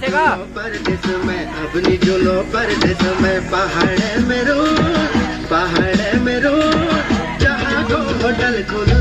છે કા परदेस में अपनी जुलो परदेस में पहाड़ में रो जहाँ को होटल खुलो